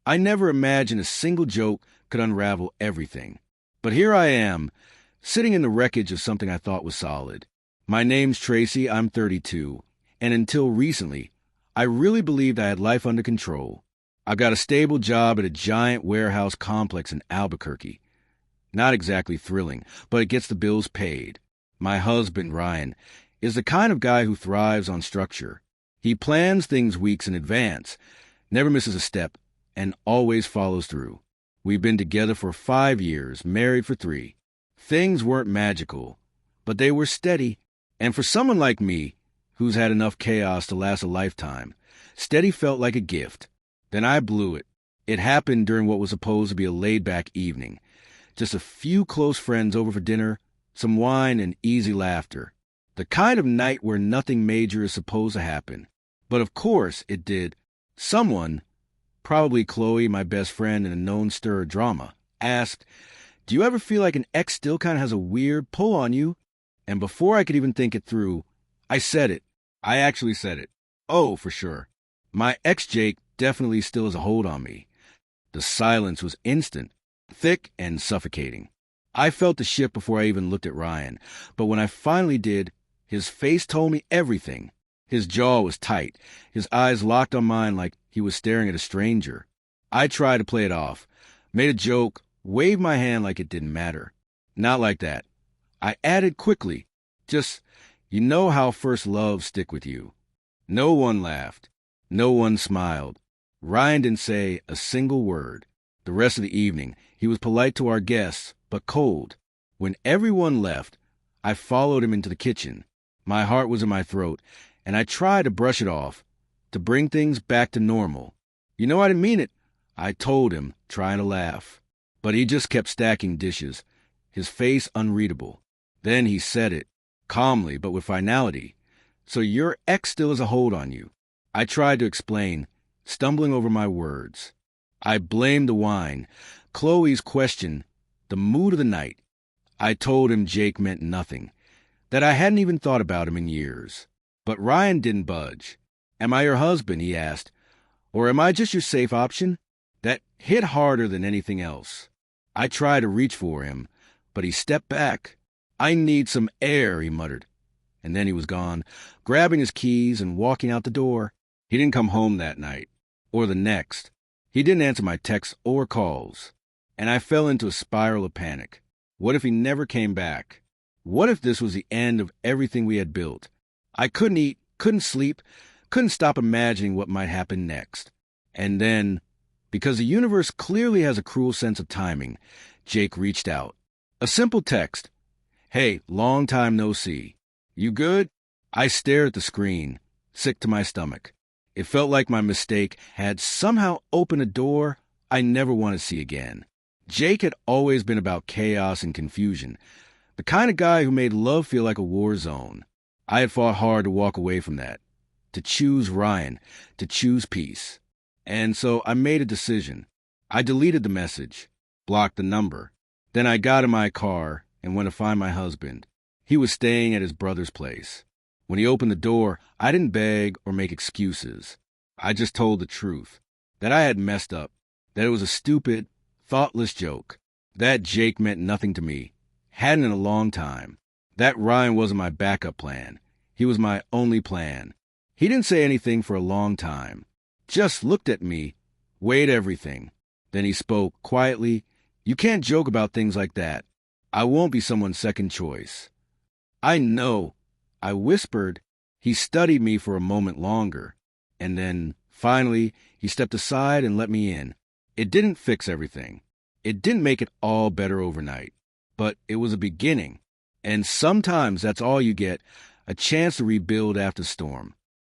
I never imagined a single joke could unravel everything. But here I am, sitting in the wreckage of something I thought was solid. My name's Tracy, I'm 32, and until recently, I really believed I had life under control. I got a stable job at a giant warehouse complex in Albuquerque. Not exactly thrilling, but it gets the bills paid. My husband, Ryan, is the kind of guy who thrives on structure. He plans things weeks in advance, never misses a step, and always follows through. We've been together for 5 years, married for 3. Things weren't magical, but they were steady. And for someone like me, who's had enough chaos to last a lifetime, steady felt like a gift. Then I blew it. It happened during what was supposed to be a laid-back evening. Just a few close friends over for dinner, some wine, and easy laughter. The kind of night where nothing major is supposed to happen. But of course it did. Someone, probably Chloe, my best friend and a known stirrer of drama, asked, "Do you ever feel like an ex still kind of has a weird pull on you?" And before I could even think it through, I said it. I actually said it. Oh, for sure. My ex Jake definitely still has a hold on me. The silence was instant, thick and suffocating. I felt the shift before I even looked at Ryan, but when I finally did, his face told me everything. His jaw was tight, his eyes locked on mine like he was staring at a stranger. I tried to play it off, made a joke, waved my hand like it didn't matter. Not like that. I added quickly, just, you know how first loves stick with you. No one laughed. No one smiled. Ryan didn't say a single word. The rest of the evening, he was polite to our guests, but cold. When everyone left, I followed him into the kitchen. My heart was in my throat, and I tried to brush it off, to bring things back to normal. "You know I didn't mean it," I told him, trying to laugh. But he just kept stacking dishes, his face unreadable. Then he said it, calmly but with finality. "So your ex still has a hold on you." I tried to explain, stumbling over my words. I blamed the wine, Chloe's question, the mood of the night. I told him Jake meant nothing, that I hadn't even thought about him in years. But Ryan didn't budge. "Am I your husband?" he asked. "Or am I just your safe option?" That hit harder than anything else. I tried to reach for him, but he stepped back. "I need some air," he muttered. And then he was gone, grabbing his keys and walking out the door. He didn't come home that night, or the next. He didn't answer my texts or calls. And I fell into a spiral of panic. What if he never came back? What if this was the end of everything we had built? I couldn't eat, couldn't sleep, couldn't stop imagining what might happen next. And then, because the universe clearly has a cruel sense of timing, Jake reached out. A simple text. "Hey, long time no see. You good?" I stared at the screen, sick to my stomach. It felt like my mistake had somehow opened a door I never want to see again. Jake had always been about chaos and confusion, the kind of guy who made love feel like a war zone. I had fought hard to walk away from that, to choose Ryan, to choose peace. And so I made a decision. I deleted the message, blocked the number. Then I got in my car and went to find my husband. He was staying at his brother's place. When he opened the door, I didn't beg or make excuses. I just told the truth, that I had messed up, that it was a stupid, thoughtless joke, that Jake meant nothing to me, hadn't in a long time, that Ryan wasn't my backup plan. He was my only plan. He didn't say anything for a long time, just looked at me, weighed everything. Then he spoke quietly. "You can't joke about things like that. I won't be someone's second choice." "I know," I whispered. He studied me for a moment longer, and then, finally, he stepped aside and let me in. It didn't fix everything. It didn't make it all better overnight, but it was a beginning. And sometimes that's all you get, a chance to rebuild after storm.